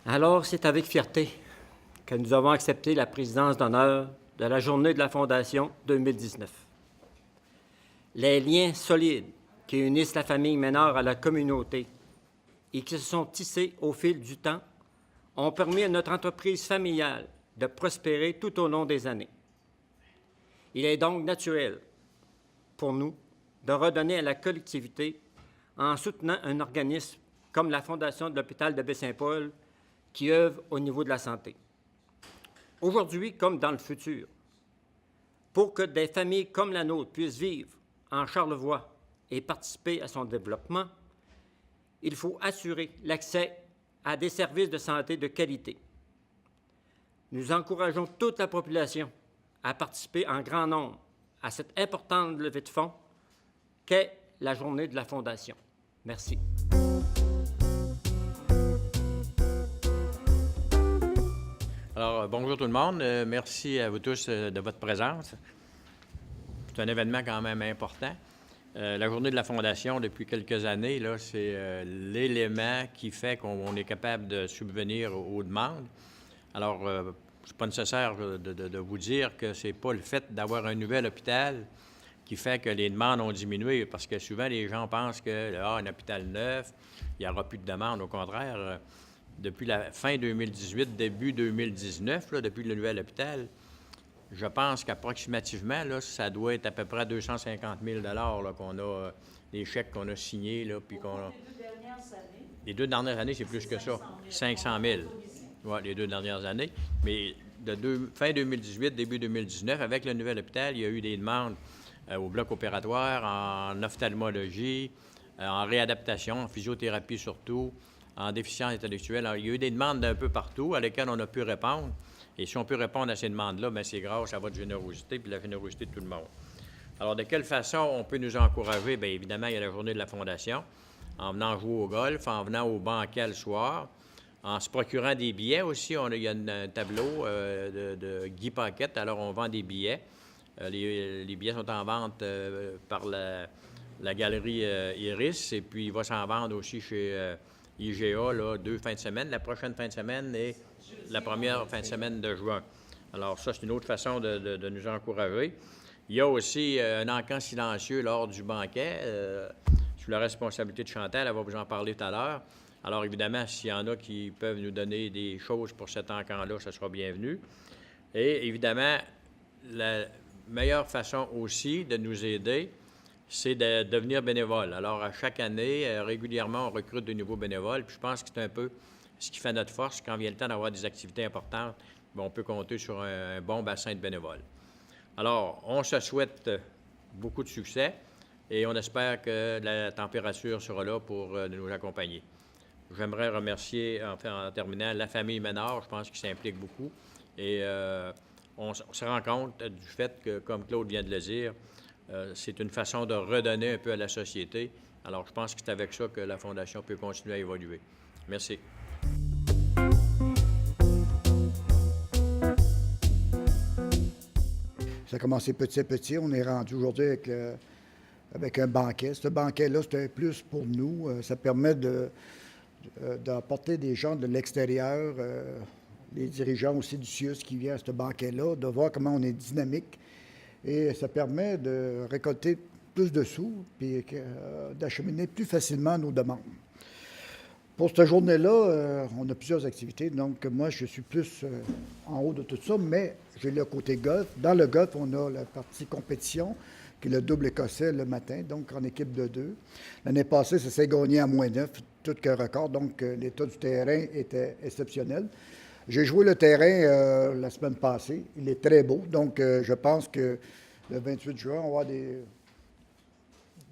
Alors, c'est avec fierté que nous avons accepté la présidence d'honneur de la Journée de la Fondation 2019. Les liens solides qui unissent la famille Ménard à la communauté et qui se sont tissés au fil du temps ont permis à notre entreprise familiale de prospérer tout au long des années. Il est donc naturel pour nous de redonner à la collectivité en soutenant un organisme comme la Fondation de l'hôpital de Baie-Saint-Paul qui œuvre au niveau de la santé. Aujourd'hui comme dans le futur, pour que des familles comme la nôtre puissent vivre en Charlevoix et participer à son développement, il faut assurer l'accès à des services de santé de qualité. Nous encourageons toute la population à participer en grand nombre à cette importante levée de fonds qu'est la Journée de la Fondation. Merci. Alors, bonjour tout le monde. Merci à vous tous de votre présence. C'est un événement quand même important. La Journée de la Fondation, depuis quelques années, là, c'est l'élément qui fait qu'on est capable de subvenir aux demandes. Alors, c'est pas nécessaire de vous dire que c'est pas le fait d'avoir un nouvel hôpital qui fait que les demandes ont diminué, parce que souvent, les gens pensent que un hôpital neuf, il n'y aura plus de demandes. Au contraire, depuis la fin 2018, début 2019, là, depuis le nouvel hôpital, je pense qu'approximativement, là, ça doit être à peu près 250 000 là, qu'on a, les chèques qu'on a signés, là, puis qu'on a... Les 2 dernières années. Les 2 dernières années, c'est plus que ça. 500 000. Oui, les 2 dernières années. Mais fin 2018, début 2019, avec le nouvel hôpital, il y a eu des demandes au bloc opératoire, en ophtalmologie, en réadaptation, en physiothérapie surtout, en déficience intellectuelle. Alors, il y a eu des demandes d'un peu partout à lesquelles on a pu répondre. Et si on peut répondre à ces demandes-là, bien, c'est grâce à votre générosité et la générosité de tout le monde. Alors, de quelle façon on peut nous encourager? Bien, évidemment, il y a la Journée de la Fondation, en venant jouer au golf, en venant au banquet le soir, en se procurant des billets aussi. Il y a un tableau de Guy Paquette, alors on vend des billets. Les billets sont en vente par la galerie Iris, et puis il va s'en vendre aussi chez IGA, là, 2 fins de semaine. La prochaine fin de semaine et la première fin de semaine de juin. Alors ça, c'est une autre façon de nous encourager. Il y a aussi un encan silencieux lors du banquet, sous la responsabilité de Chantal. Elle va vous en parler tout à l'heure. Alors évidemment, s'il y en a qui peuvent nous donner des choses pour cet encan-là, ça sera bienvenu. Et évidemment, la meilleure façon aussi de nous aider, c'est de devenir bénévole. Alors, à chaque année, régulièrement, on recrute de nouveaux bénévoles. Puis je pense que c'est un peu ce qui fait notre force. Quand vient le temps d'avoir des activités importantes, bien, on peut compter sur un bon bassin de bénévoles. Alors, on se souhaite beaucoup de succès et on espère que la température sera là pour nous accompagner. J'aimerais remercier, en terminant, la famille Ménard. Je pense qu'ils s'impliquent beaucoup. Et on se rend compte du fait que, comme Claude vient de le dire, c'est une façon de redonner un peu à la société. Alors, je pense que c'est avec ça que la Fondation peut continuer à évoluer. Merci. Ça a commencé petit à petit. On est rendu aujourd'hui avec un banquet. Ce banquet-là, c'est un plus pour nous. Ça permet d'apporter des gens de l'extérieur, les dirigeants aussi du CIUS qui viennent à ce banquet-là, de voir comment on est dynamique. Et ça permet de récolter plus de sous et d'acheminer plus facilement nos demandes. Pour cette journée-là, on a plusieurs activités. Donc, moi, je suis plus en haut de tout ça, mais j'ai le côté golf. Dans le golf, on a la partie compétition, qui est le double écossais le matin, donc en équipe de 2. L'année passée, ça s'est gagné à -9, tout qu'un record. Donc, l'état du terrain était exceptionnel. J'ai joué le terrain la semaine passée. Il est très beau. Donc, je pense que le 28 juin, on va avoir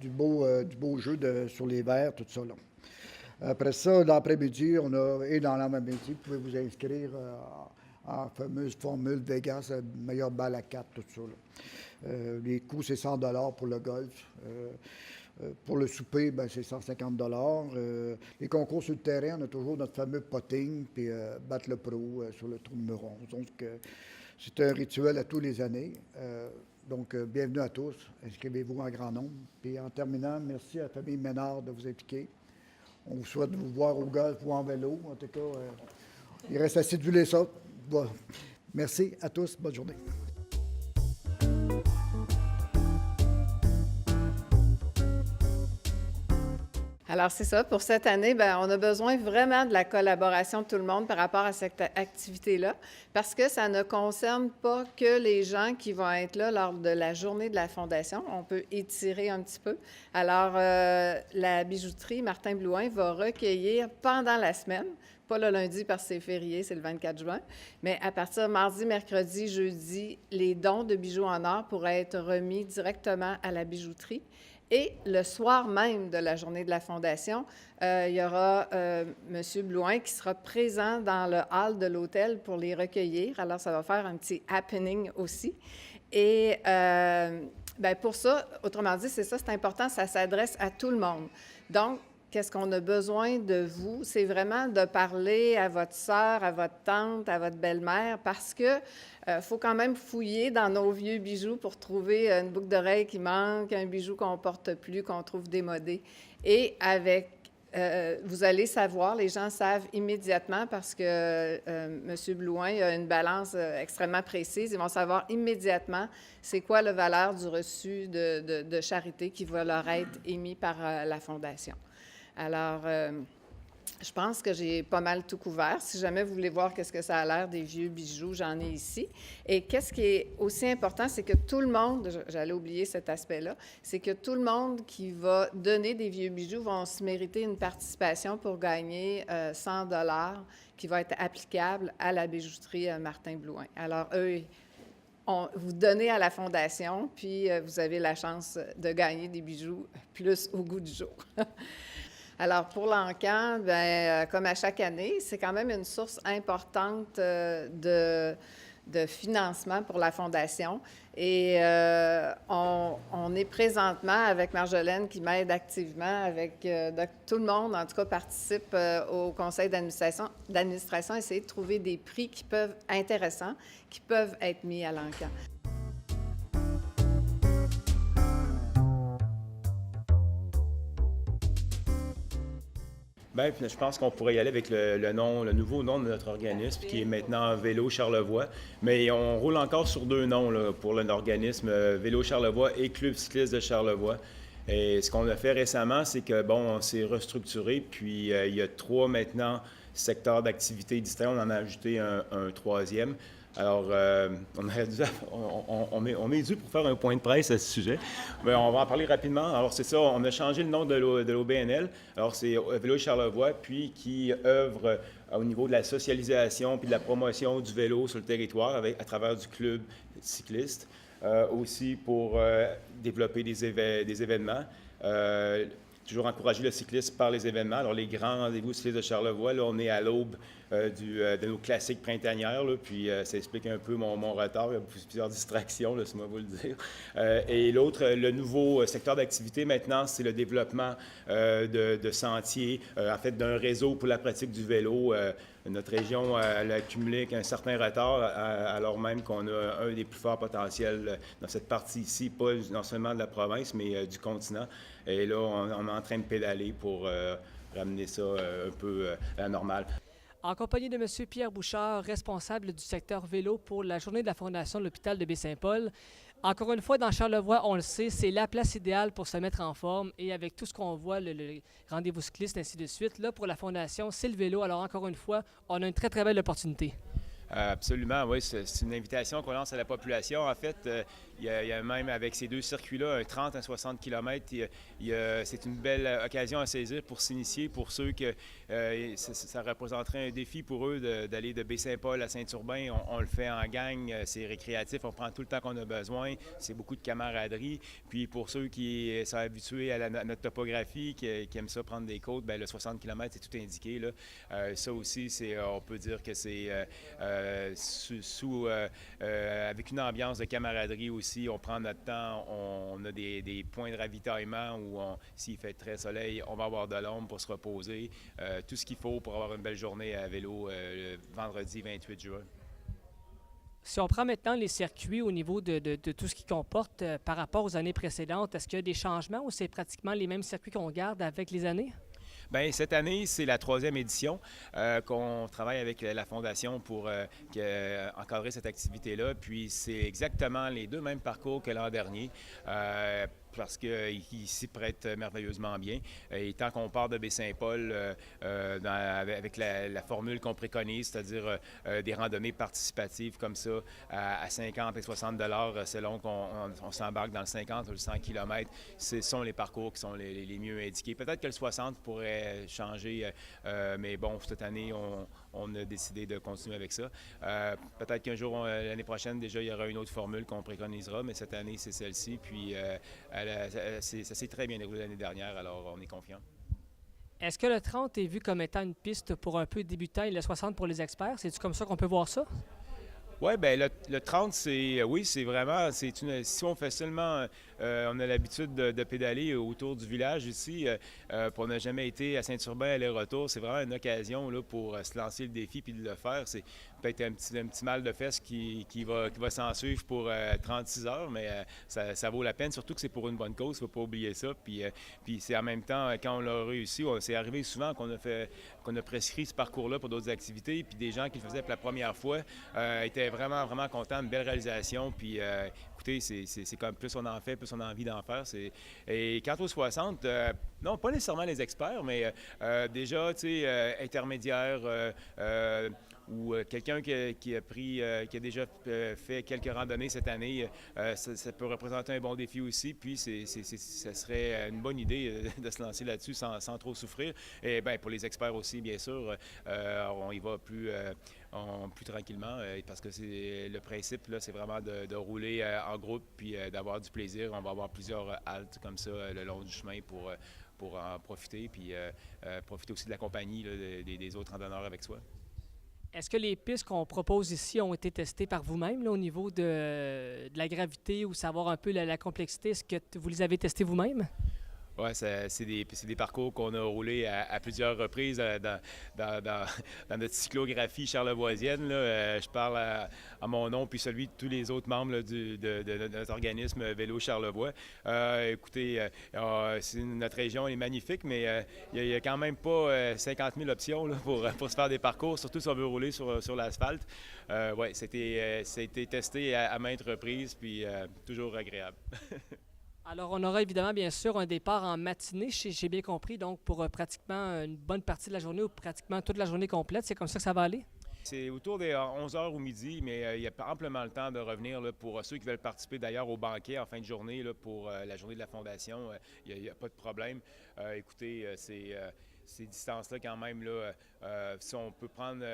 du beau jeu sur les verts, tout ça, là. Après ça, l'après-midi, dans l'après-midi, vous pouvez vous inscrire en fameuse formule Vegas, meilleure balle à 4, tout ça, là. Les coûts, c'est 100 $ pour le golf. Pour le souper, ben, c'est 150 $. Les concours sur le terrain, on a toujours notre fameux potting, puis battre le pro sur le trou numéro 11. Donc, c'est un rituel à tous les années. Donc, bienvenue à tous. Inscrivez-vous en grand nombre. Puis, en terminant, merci à la famille Ménard de vous impliquer. On vous souhaite de vous voir au golf ou en vélo. En tout cas, Il reste assez de les autres. Bon. Merci à tous. Bonne journée. Alors, c'est ça. Pour cette année, bien, on a besoin vraiment de la collaboration de tout le monde par rapport à cette activité-là, parce que ça ne concerne pas que les gens qui vont être là lors de la journée de la Fondation. On peut étirer un petit peu. Alors, la bijouterie Martin Blouin va recueillir pendant la semaine, pas le lundi parce que c'est férié, c'est le 24 juin, mais à partir de mardi, mercredi, jeudi, les dons de bijoux en or pourraient être remis directement à la bijouterie. Et le soir même de la journée de la Fondation, il y aura M. Blouin qui sera présent dans le hall de l'hôtel pour les recueillir. Alors, ça va faire un petit happening aussi. Et bien pour ça, autrement dit, c'est ça, c'est important, ça s'adresse à tout le monde. Donc, qu'est-ce qu'on a besoin de vous? C'est vraiment de parler à votre sœur, à votre tante, à votre belle-mère, parce que faut quand même fouiller dans nos vieux bijoux pour trouver une boucle d'oreille qui manque, un bijou qu'on ne porte plus, qu'on trouve démodé. Et avec, vous allez savoir, les gens savent immédiatement parce que M. Blouin a une balance extrêmement précise. Ils vont savoir immédiatement c'est quoi la valeur du reçu de charité qui va leur être émis par la Fondation. Alors, je pense que j'ai pas mal tout couvert. Si jamais vous voulez voir qu'est-ce que ça a l'air des vieux bijoux, j'en ai ici. Et qu'est-ce qui est aussi important, c'est que tout le monde, j'allais oublier cet aspect-là, c'est que tout le monde qui va donner des vieux bijoux vont se mériter une participation pour gagner 100 $ qui va être applicable à la bijouterie Martin Blouin. Alors, eux, vous donnez à la Fondation, puis vous avez la chance de gagner des bijoux plus au goût du jour. Alors, pour l'encan, bien, comme à chaque année, c'est quand même une source importante de financement pour la Fondation. Et on est présentement avec Marjolaine qui m'aide activement, avec tout le monde, en tout cas, participe au conseil d'administration, essayer de trouver des prix qui peuvent intéressants, qui peuvent être mis à l'encan. Bien, je pense qu'on pourrait y aller avec le nouveau nom de notre organisme, qui est maintenant Vélo Charlevoix. Mais on roule encore sur 2 noms là, pour l'organisme Vélo Charlevoix et Club cycliste de Charlevoix. Et ce qu'on a fait récemment, c'est que, bon, on s'est restructuré, puis il y a 3 maintenant secteurs d'activité distincts. On en a ajouté un 3e. Alors, on est dû pour faire un point de presse à ce sujet. Mais on va en parler rapidement. Alors, c'est ça, on a changé le nom de l'OBNL. Alors, c'est Vélo Charlevoix, puis qui œuvre au niveau de la socialisation puis de la promotion du vélo sur le territoire à travers du club cycliste. Aussi pour développer des événements. Toujours encourager le cyclisme par les événements. Alors, les grands rendez-vous cyclistes de Charlevoix, là, on est à l'aube de nos classiques printanières, là, puis ça explique un peu mon retard. Il y a plusieurs distractions, là, si moi vous le dire. Et l'autre, le nouveau secteur d'activité maintenant, c'est le développement de sentiers, en fait, d'un réseau pour la pratique du vélo. Notre région elle a accumulé un certain retard, alors même qu'on a un des plus forts potentiels dans cette partie ici, pas non seulement de la province, mais du continent. Et là, on est en train de pédaler pour ramener ça un peu à la normale. En compagnie de M. Pierre Bouchard, responsable du secteur vélo pour la journée de la Fondation de l'hôpital de Baie-Saint-Paul. Encore une fois, dans Charlevoix, on le sait, c'est la place idéale pour se mettre en forme et avec tout ce qu'on voit, le rendez-vous cycliste, ainsi de suite. Là, pour la Fondation, c'est le vélo. Alors, encore une fois, on a une très, très belle opportunité. Absolument, oui. C'est une invitation qu'on lance à la population. En fait, il y a même avec ces 2 circuits-là, un 30 à 60 km, c'est une belle occasion à saisir pour s'initier, pour ceux que ça représenterait un défi pour eux d'aller de Baie-Saint-Paul à Saint-Urbain. On le fait en gang, c'est récréatif, on prend tout le temps qu'on a besoin, c'est beaucoup de camaraderie. Puis pour ceux qui sont habitués à notre topographie, qui aiment ça prendre des côtes, bien, le 60 km, c'est tout indiqué, là. Ça aussi, on peut dire que c'est avec une ambiance de camaraderie aussi. On prend notre temps, on a des points de ravitaillement où s'il fait très soleil, on va avoir de l'ombre pour se reposer. Tout ce qu'il faut pour avoir une belle journée à vélo le vendredi 28 juin. Si on prend maintenant les circuits au niveau de tout ce qu'ils comportent par rapport aux années précédentes, est-ce qu'il y a des changements ou c'est pratiquement les mêmes circuits qu'on garde avec les années? Bien, cette année, c'est la 3e édition qu'on travaille avec la Fondation pour encadrer cette activité-là. Puis c'est exactement les 2 mêmes parcours que l'an dernier. Parce qu'il s'y prête merveilleusement bien. Et tant qu'on part de Baie-Saint-Paul avec la formule qu'on préconise, c'est-à-dire des randonnées participatives comme ça à 50 et 60 $ selon qu'on s'embarque dans le 50 ou le 100 km, ce sont les parcours qui sont les mieux indiqués. Peut-être que le 60 pourrait changer, mais bon, cette année, on a décidé de continuer avec ça. Peut-être qu'un jour, l'année prochaine, déjà, il y aura une autre formule qu'on préconisera, mais cette année, c'est celle-ci. Puis ça s'est très bien déroulé l'année dernière, alors on est confiant. Est-ce que le 30 est vu comme étant une piste pour un peu débutant et le 60 pour les experts? C'est-tu comme ça qu'on peut voir ça? Oui, bien, le 30, oui, c'est vraiment, si on fait seulement, on a l'habitude de pédaler autour du village ici, puis on n'a jamais été à Saint-Urbain aller-retour, c'est vraiment une occasion là, pour se lancer le défi puis de le faire. C'est peut-être un petit mal de fesses qui va s'en suivre pour 36 heures, mais ça vaut la peine, surtout que c'est pour une bonne cause, il ne faut pas oublier ça. Puis c'est en même temps, quand on l'a réussi, c'est arrivé souvent qu'on a prescrit ce parcours-là pour d'autres activités, puis des gens qui le faisaient pour la première fois étaient vraiment, vraiment contents, une belle réalisation. Puis écoutez, c'est comme plus on en fait, plus on a envie d'en faire. Et quant aux 60, non, pas nécessairement les experts, mais déjà, tu sais, intermédiaires, ou quelqu'un qui a déjà fait quelques randonnées cette année, ça peut représenter un bon défi aussi. Puis ça serait une bonne idée de se lancer là-dessus sans trop souffrir. Et bien, pour les experts aussi, bien sûr, on y va plus tranquillement, parce que le principe, là, c'est vraiment de rouler en groupe puis d'avoir du plaisir. On va avoir plusieurs haltes comme ça le long du chemin pour en profiter, puis profiter aussi de la compagnie là, des autres randonneurs avec soi. Est-ce que les pistes qu'on propose ici ont été testées par vous-même là, au niveau de la gravité ou savoir un peu la complexité? Est-ce que vous les avez testées vous-même? Oui, c'est des parcours qu'on a roulés à plusieurs reprises dans notre cyclographie charlevoisienne. Là. Je parle à mon nom puis celui de tous les autres membres là, de notre organisme Vélo Charlevoix. Écoutez, notre région est magnifique, mais il n'y a quand même pas 50 000 options là, pour se faire des parcours, surtout si on veut rouler sur l'asphalte. Oui, ça a été testé à maintes reprises, puis toujours agréable. Alors, on aura évidemment, bien sûr, un départ en matinée, j'ai bien compris, donc pour pratiquement une bonne partie de la journée ou pratiquement toute la journée complète. C'est comme ça que ça va aller? C'est autour des 11h ou midi, mais il y a amplement le temps de revenir là, pour ceux qui veulent participer d'ailleurs au banquet en fin de journée là, pour la journée de la Fondation. Il n'y a pas de problème. Écoutez, ces distances-là, quand même, là, si on peut prendre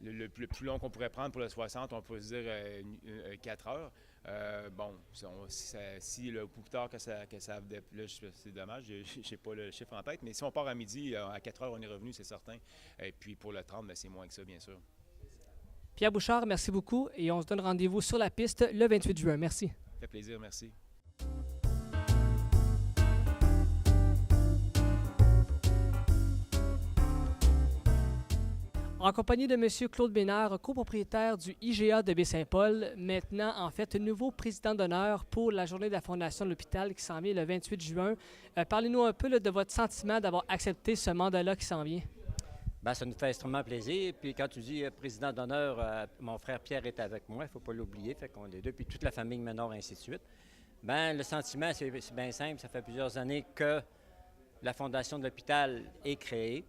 le plus long qu'on pourrait prendre pour le 60, on peut se dire 4 heures. Bon, si le plus tard que ça là, c'est dommage, je n'ai pas le chiffre en tête, mais si on part à midi, à 4 heures, on est revenu, c'est certain. Et puis pour le 30, c'est moins que ça, bien sûr. Pierre Bouchard, merci beaucoup et on se donne rendez-vous sur la piste le 28 juin. Merci. Ça fait plaisir, merci. En compagnie de M. Claude Bénard, copropriétaire du IGA de Baie-Saint-Paul, maintenant en fait nouveau président d'honneur pour la journée de la Fondation de l'Hôpital qui s'en vient le 28 juin. Parlez-nous un peu là, de votre sentiment d'avoir accepté ce mandat-là qui s'en vient. Bien, ça nous fait extrêmement plaisir. Puis quand tu dis président d'honneur, mon frère Pierre est avec moi, il ne faut pas l'oublier, fait qu'on est deux, puis toute la famille Ménard, ainsi de suite. Bien, le sentiment, c'est bien simple. Ça fait plusieurs années que la Fondation de l'Hôpital est créée.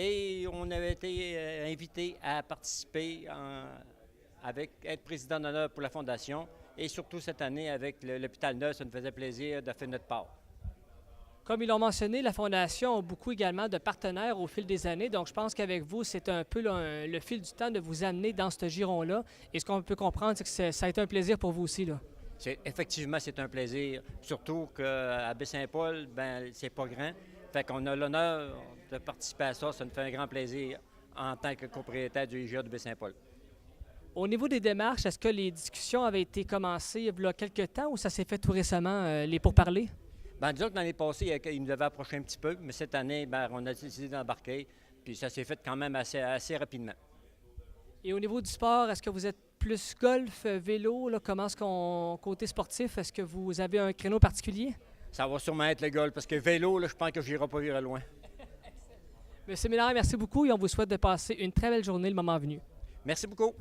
Et on avait été invité à participer, être président d'honneur pour la Fondation. Et surtout cette année, avec l'Hôpital Neuf, ça nous faisait plaisir de faire notre part. Comme ils l'ont mentionné, la Fondation a beaucoup également de partenaires au fil des années. Donc, je pense qu'avec vous, c'est un peu le fil du temps de vous amener dans ce giron-là. Et ce qu'on peut comprendre, c'est que ça a été un plaisir pour vous aussi, là. Effectivement, c'est un plaisir. Surtout qu'à Baie-Saint-Paul, ben c'est pas grand. Fait qu'on a l'honneur de participer à ça. Ça nous fait un grand plaisir en tant que copropriétaire du IGA de Baie-Saint-Paul. Au niveau des démarches, est-ce que les discussions avaient été commencées il y a quelques temps ou ça s'est fait tout récemment, les pourparlers? Bien, disons que l'année passée, ils nous avaient approché un petit peu, mais cette année, ben, on a décidé d'embarquer, puis ça s'est fait quand même assez rapidement. Et au niveau du sport, est-ce que vous êtes plus golf, vélo? Là, comment est-ce qu'on, côté sportif, est-ce que vous avez un créneau particulier? Ça va sûrement être le golf, parce que vélo, là, je pense que je n'irai pas loin. Monsieur Ménard, merci beaucoup et on vous souhaite de passer une très belle journée le moment venu. Merci beaucoup.